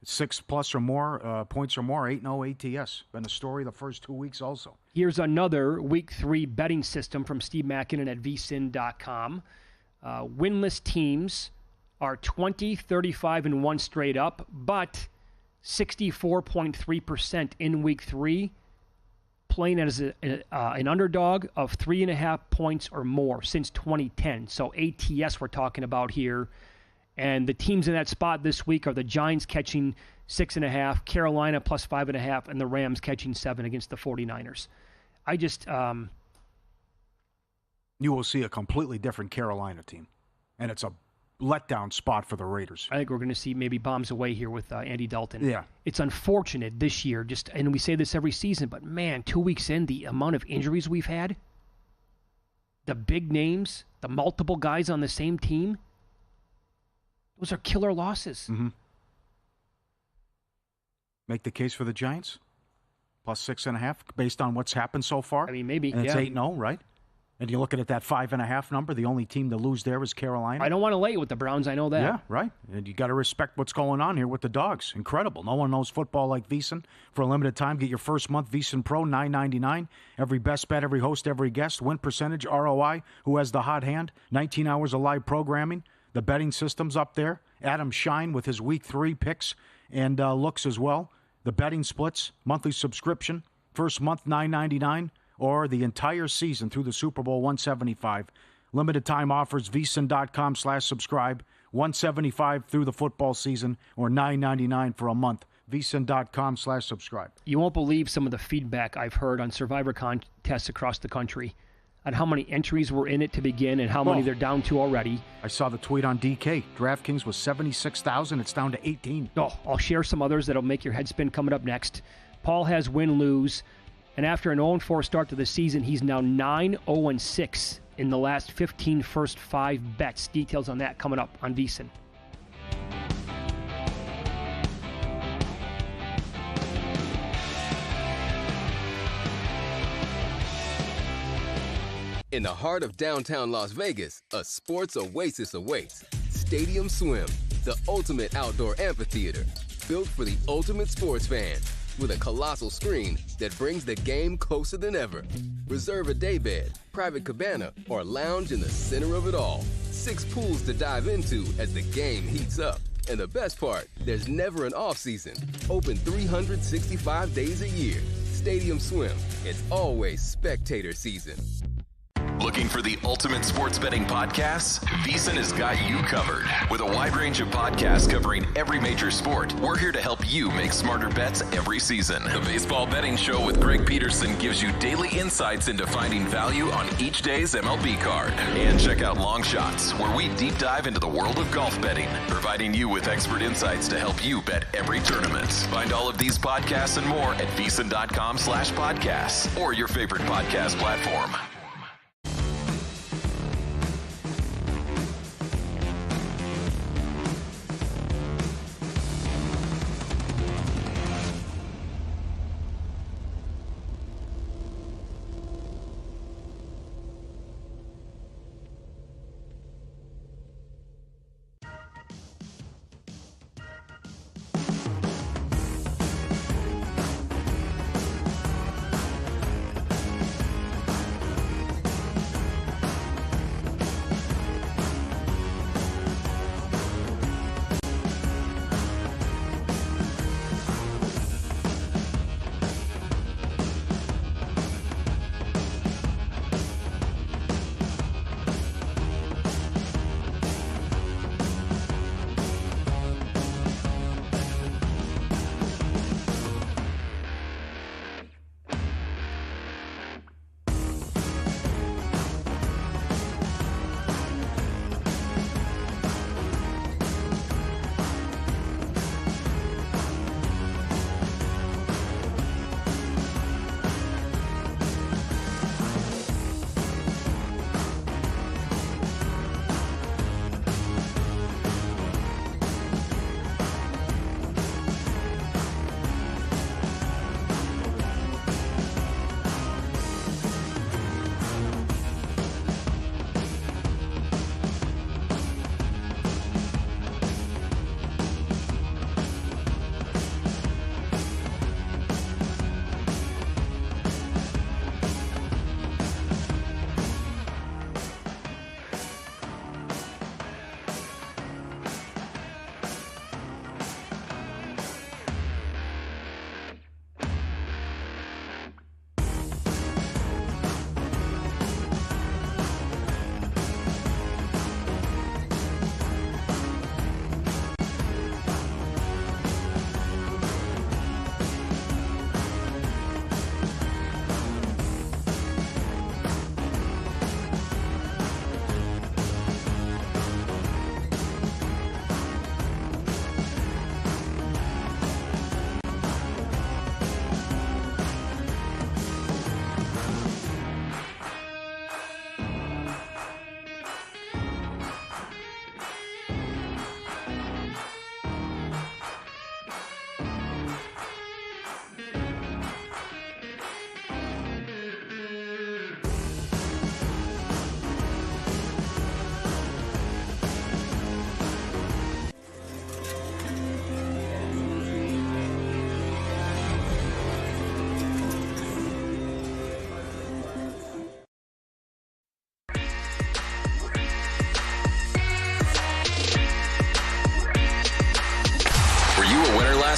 6+ or more points or more, 8-0 ATS. Been a story the first 2 weeks also. Here's another week 3 betting system from Steve Mackinnon at VSiN.com. Winless teams are 20, 35, and 1 straight up, but 64.3% in week 3 playing as an underdog of 3.5 points or more since 2010. So ATS we're talking about here. And the teams in that spot this week are the Giants catching 6.5, Carolina plus 5.5, and the Rams catching 7 against the 49ers. I just... you will see a completely different Carolina team. And it's a letdown spot for the Raiders. I think we're going to see maybe bombs away here with Andy Dalton. Yeah. It's unfortunate this year, and we say this every season, but man, 2 weeks in, the amount of injuries we've had, the big names, the multiple guys on the same team, those are killer losses. Mm-hmm. Make the case for the Giants? Plus 6.5, based on what's happened so far? I mean, maybe. And it's 8-0, right? And you're looking at that 5.5 number. The only team to lose there is Carolina. I don't want to lay it with the Browns. I know that. Yeah, right. And you got to respect what's going on here with the Dogs. Incredible. No one knows football like VSiN. For a limited time, get your first month VSiN Pro, $9.99. Every best bet, every host, every guest, win percentage, ROI. Who has the hot hand? 19 hours of live programming. The betting system's up there. Adam Shine with his Week 3 picks and looks as well. The betting splits, monthly subscription, first month $9.99, or the entire season through the Super Bowl $175. Limited time offers, VSiN.com/subscribe, $175 through the football season, or $9.99 for a month. VSiN.com/subscribe. You won't believe some of the feedback I've heard on Survivor contests across the country, on how many entries were in it to begin and how many they're down to already. I saw the tweet on DK. DraftKings was 76,000. It's down to 18. I'll share some others that'll make your head spin coming up next. Paul has win-lose, and after an 0-4 start to the season, he's now 9-0-6 in the last 15 first 5 bets. Details on that coming up on VSiN. In the heart of downtown Las Vegas, a sports oasis awaits. Stadium Swim, the ultimate outdoor amphitheater, built for the ultimate sports fan, with a colossal screen that brings the game closer than ever. Reserve a daybed, private cabana, or lounge in the center of it all. 6 pools to dive into as the game heats up. And the best part, there's never an off-season. Open 365 days a year. Stadium Swim, it's always spectator season. Looking for the ultimate sports betting podcasts? VSiN has got you covered. With a wide range of podcasts covering every major sport, we're here to help you make smarter bets every season. The Baseball Betting Show with Greg Peterson gives you daily insights into finding value on each day's MLB card. And check out Long Shots, where we deep dive into the world of golf betting, providing you with expert insights to help you bet every tournament. Find all of these podcasts and more at VSiN.com/podcasts or your favorite podcast platform.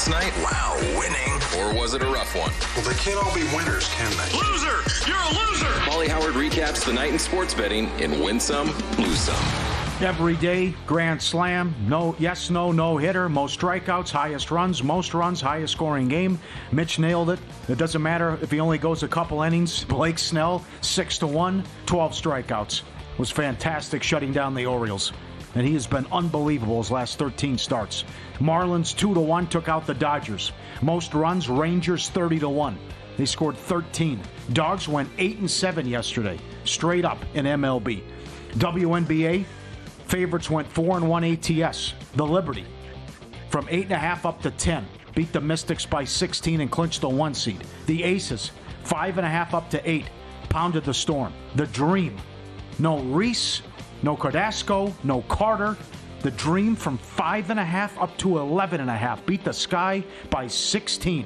last night? Wow, winning. Or was it a rough one? Well, they can't all be winners, can they? Loser! You're a loser! Pauly Howard recaps the night in sports betting in Win Some, Lose Some. Every day, grand slam, no hitter, most strikeouts, highest runs, most runs, highest scoring game. Mitch nailed it. It doesn't matter if he only goes a couple innings. Blake Snell, 6-1, 12 strikeouts. Was fantastic shutting down the Orioles. And he has been unbelievable his last 13 starts. Marlins 2-1 took out the Dodgers. Most runs, Rangers 30-1. They scored 13. Dogs went 8-7 yesterday, straight up in MLB. WNBA, favorites went 4-1 ATS. The Liberty, from 8.5 up to 10, beat the Mystics by 16 and clinched the 1 seed. The Aces, 5.5 up to 8, pounded the Storm. The Dream, no Reese, no Cardasco, no Carter. The Dream from 5.5 up to 11.5, beat the Sky by 16.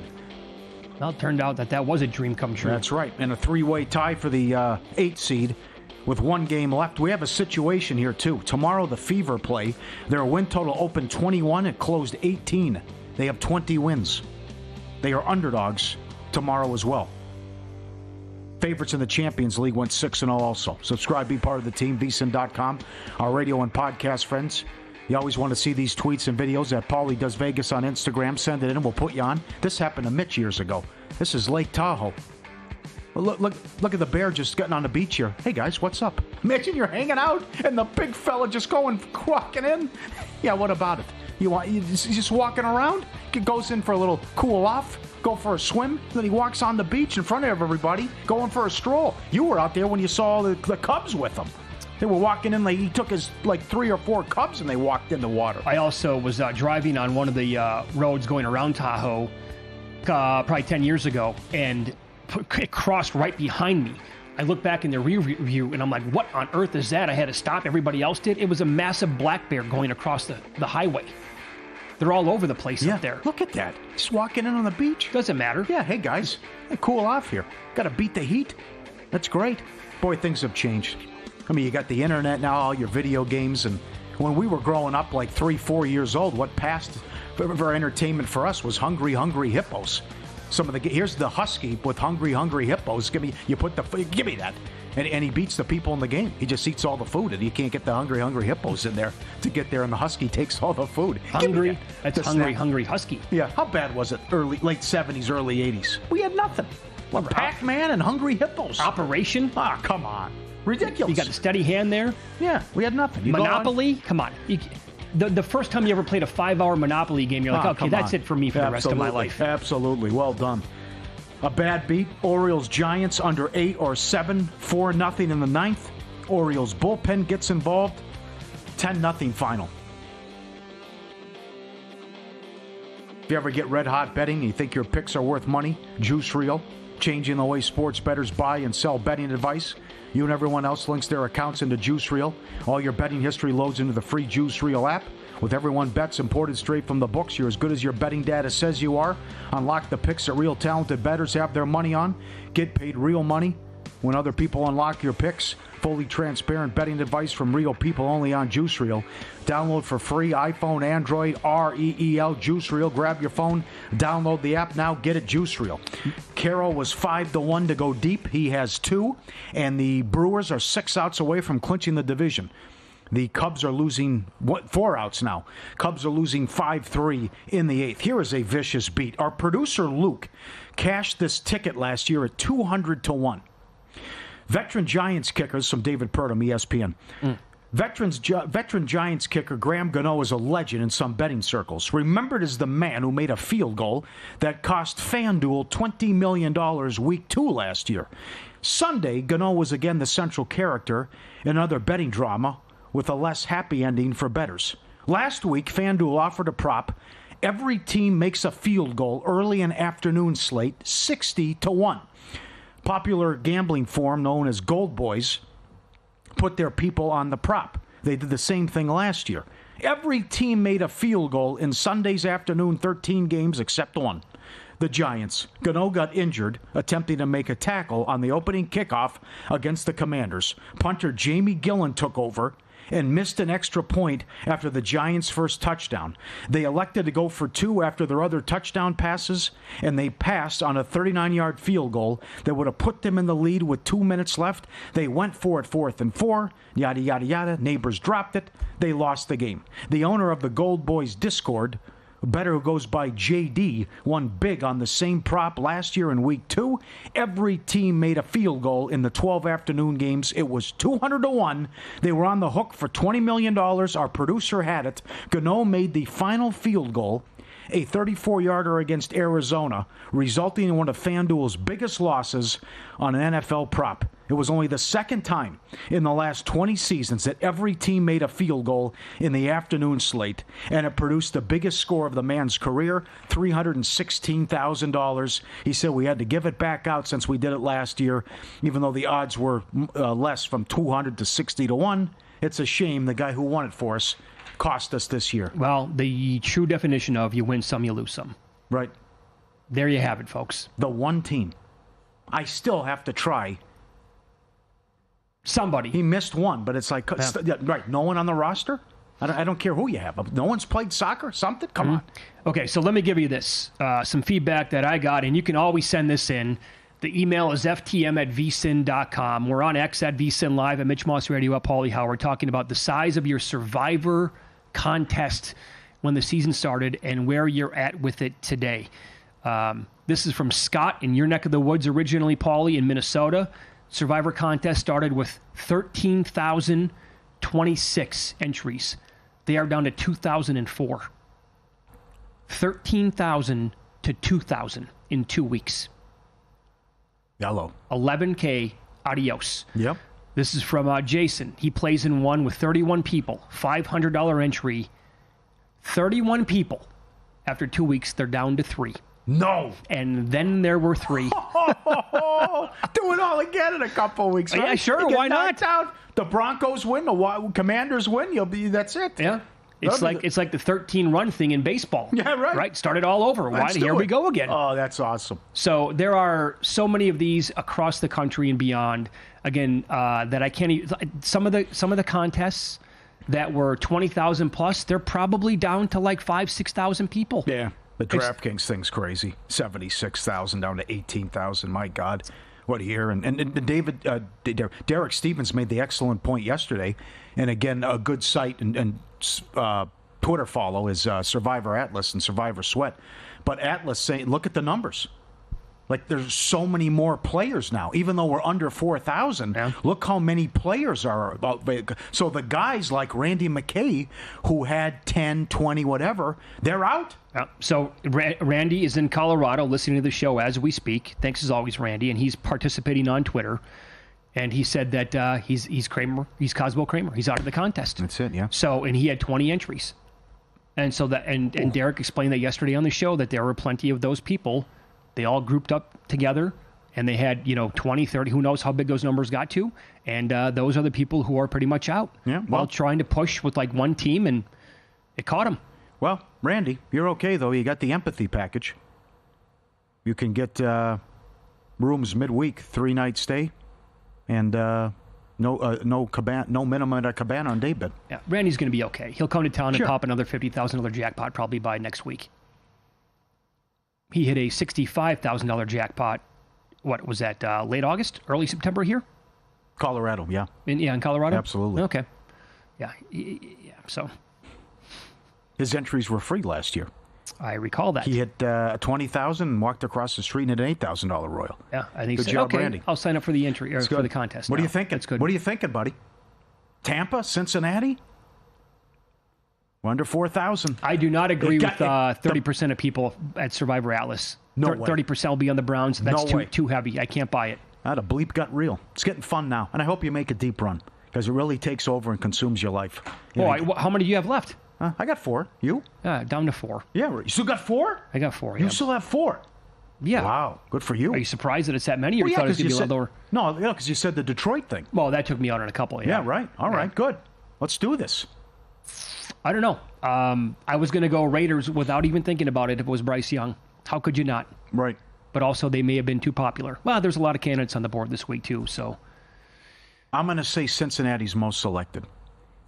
Well, it turned out that was a dream come true. That's right, and a 3-way tie for the 8 seed. With 1 game left, we have a situation here, too. Tomorrow, the Fever play. Their win total opened 21. It closed 18. They have 20 wins. They are underdogs tomorrow as well. Favorites in the Champions League went 6-0 also. Subscribe, be part of the team, VSiN.com. Our radio and podcast friends. You always want to see these tweets and videos at Pauly Does Vegas on Instagram. Send it in, we'll put you on. This happened to Mitch years ago. This is Lake Tahoe. Well, look at the bear just getting on the beach here. Hey, guys, what's up? Imagine you're hanging out and the big fella just walking in. Yeah, what about it? He's just walking around? He goes in for a little cool off, go for a swim, then he walks on the beach in front of everybody, going for a stroll. You were out there when you saw the Cubs with him. They were walking in, he took his 3 or 4 Cubs and they walked in the water. I also was driving on one of the roads going around Tahoe probably 10 years ago, and it crossed right behind me. I look back in the rear view, and I'm like, what on earth is that? I had to stop. Everybody else did. It was a massive black bear going across the highway. They're all over the place up there. Look at that. Just walking in on the beach. Doesn't matter. Yeah, hey, guys. Cool off here. Got to beat the heat. That's great. Boy, things have changed. I mean, you got the internet now, all your video games, and when we were growing up 3-4 years old, what passed for entertainment for us was Hungry Hippos. Here's the Husky with Hungry Hippos. Give me that. And he beats the people in the game. He just eats all the food, and you can't get the Hungry Hippos in there to get there, and the Husky takes all the food. That's Hungry Husky. Yeah, how bad was it? Late 70s, early 80s. We had nothing. Pac-Man and Hungry Hippos. Operation? Ah, come on. Ridiculous. You got a steady hand there? Yeah, we had nothing. Monopoly? Come on. The first time you ever played a 5-hour Monopoly game, you're like, okay, that's it for me for the rest of my life. Absolutely. Well done. A bad beat. Orioles Giants under 8 or 7, 4-0 in the 9th. Orioles bullpen gets involved. 10-0 final. If you ever get red hot betting and you think your picks are worth money, Juice Reel, changing the way sports bettors buy and sell betting advice. You and everyone else links their accounts into Juice Reel. All your betting history loads into the free Juice Reel app. With everyone bets imported straight from the books, you're as good as your betting data says you are. Unlock the picks that real talented bettors have their money on. Get paid real money when other people unlock your picks. Fully transparent betting advice from real people only on Juice Reel. Download for free iPhone, Android, REEL, Juice Reel. Grab your phone, download the app now, get it, Juice Reel. Carroll was 5-1 to go deep. He has 2, and the Brewers are 6 outs away from clinching the division. The Cubs are losing 4 outs now. Cubs are losing 5-3 in the 8th. Here is a vicious beat. Our producer, Luke, cashed this ticket last year at 200-1. Veteran Giants kickers from David Purdom, ESPN. Veteran Giants kicker Graham Gano is a legend in some betting circles. Remembered as the man who made a field goal that cost FanDuel $20 million week 2 last year. Sunday, Gano was again the central character in another betting drama with a less happy ending for bettors. Last week, FanDuel offered a prop. Every team makes a field goal early in afternoon slate, 60-1. Popular gambling forum known as Gold Boys put their people on the prop. They did the same thing last year. Every team made a field goal in Sunday's afternoon 13 games except one. The Giants. Gano got injured attempting to make a tackle on the opening kickoff against the Commanders. Punter Jamie Gillen took over and missed an extra point after the Giants' first touchdown. They elected to go for 2 after their other touchdown passes, and they passed on a 39-yard field goal that would have put them in the lead with 2 minutes left. They went for it 4th and 4, yada, yada, yada. Neighbors dropped it. They lost the game. The owner of the Gold Boys Discord, a bettor who goes by JD, won big on the same prop last year in Week 2. Every team made a field goal in the 12 afternoon games. It was 200-1. They were on the hook for $20 million. Our producer had it. Gano made the final field goal, a 34-yarder against Arizona, resulting in one of FanDuel's biggest losses on an NFL prop. It was only the second time in the last 20 seasons that every team made a field goal in the afternoon slate, and it produced the biggest score of the man's career, $316,000. He said we had to give it back out since we did it last year, even though the odds were less, from 200 to 60-1. It's a shame the guy who won it for us cost us this year. Well, the true definition of you win some, you lose some. Right. There you have it, folks. The one team. I still have to try. Somebody. He missed one, but it's like, right, no one on the roster? I don't care who you have. No one's played soccer? Something? Come on. Okay, so let me give you this. Some feedback that I got, and you can always send this in. The email is ftm@vsin.com. We're on X at VSiN Live, at Mitch Moss Radio, at Pauly Howard, talking about the size of your Survivor contest when the season started and where you're at with it today. This is from Scott in your neck of the woods, originally, Pauly, in Minnesota. Survivor contest started with 13,026 entries. They are down to 2,004. 13,000 to 2,000 in 2 weeks. Yellow. 11K, adios. Yep. This is from Jason. He plays in one with 31 people, $500 entry. 31 people. After 2 weeks, they're down to 3. No. And then there were 3. Do it all again in a couple of weeks. Right? Yeah, sure. Why not? Out. The Broncos win. The Commanders win. That's it. Yeah. It's like the 13-run thing in baseball. Yeah, right. Right? Started all over. Here we go again. Oh, that's awesome. So there are so many of these across the country and beyond. Again, that I can't even. Some of the contests that were 20,000 plus, they're probably down to like 5,000-6,000 people. Yeah. The DraftKings thing's crazy. 76,000 down to 18,000. My God. What a year. And Derek Stevens made the excellent point yesterday. And again, a good site and Twitter follow is Survivor Atlas and Survivor Sweat. But Atlas saying, look at the numbers. Like, there's so many more players now. Even though we're under 4,000, look how many players are about. So the guys like Randy McKay, who had 10, 20, whatever, they're out. So Randy is in Colorado listening to the show as we speak. Thanks as always, Randy. And he's participating on Twitter. And he said that he's Kramer. He's Cosmo Kramer. He's out of the contest. That's it, yeah. So, and he had 20 entries. And so that, and Derek explained that yesterday on the show, that there were plenty of those people. They all grouped up together, and they had, 20, 30, who knows how big those numbers got to. And those are the people who are pretty much out. Yeah, while trying to push with like one team, and it caught them. Well, Randy, you're okay, though. You got the empathy package. You can get rooms midweek, 3-night stay, and no minimum at a cabana on day bed. Yeah, Randy's going to be okay. He'll come to town and pop another $50,000 jackpot probably by next week. He hit a $65,000 jackpot. What was that? Late August, early September here? Colorado, yeah. In Colorado? Absolutely. Okay. Yeah. So his entries were free last year. I recall that. He hit $20,000 and walked across the street and hit an $8,000 Royal. Yeah, I think good so. job, okay, Randy. I'll sign up for the entry or for the contest. What now. are you thinking? That's good. What are you thinking, buddy? Tampa, Cincinnati? We're under 4,000. I do not agree with 30% of people at Survivor Atlas. No way. 30% will be on the Browns. That's too heavy. I can't buy it. That a bleep got real. It's getting fun now, and I hope you make a deep run because it really takes over and consumes your life. How many do you have left? I got 4. You? Down to 4. Yeah, you still got 4? I got 4. You still have 4? Yeah. Wow, good for you. Are you surprised that it's that many, or you thought it was going to be a little lower? No, because you said the Detroit thing. Well, that took me out on a couple. Yeah, right. All right, good. Let's do this. I don't know. I was going to go Raiders without even thinking about it if it was Bryce Young. How could you not? Right. But also, they may have been too popular. Well, there's a lot of candidates on the board this week, too. So I'm going to say Cincinnati's most selected.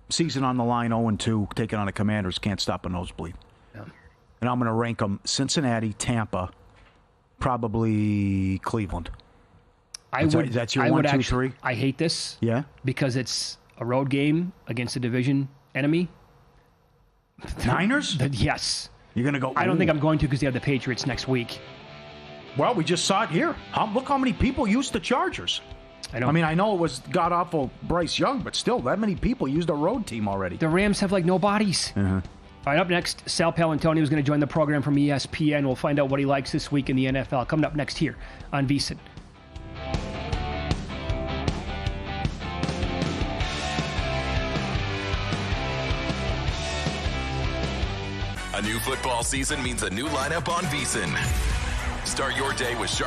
Season on the line, 0-2, taking on the Commanders, can't stop a nosebleed. Yeah. And I'm going to rank them Cincinnati, Tampa, probably Cleveland. That's your 1, 2, 3? I hate this. Yeah? Because it's a road game against a division enemy. Niners? Yes. You're going to go... I don't think I'm going to because they have the Patriots next week. Well, we just saw it here. Look how many people used the Chargers. I know it was god-awful Bryce Young, but still, that many people used a road team already. The Rams have, no bodies. Uh-huh. All right, up next, Sal Paolantonio is going to join the program from ESPN. We'll find out what he likes this week in the NFL. Coming up next here on VSiN. A new football season means a new lineup on VSiN. Start your day with sharp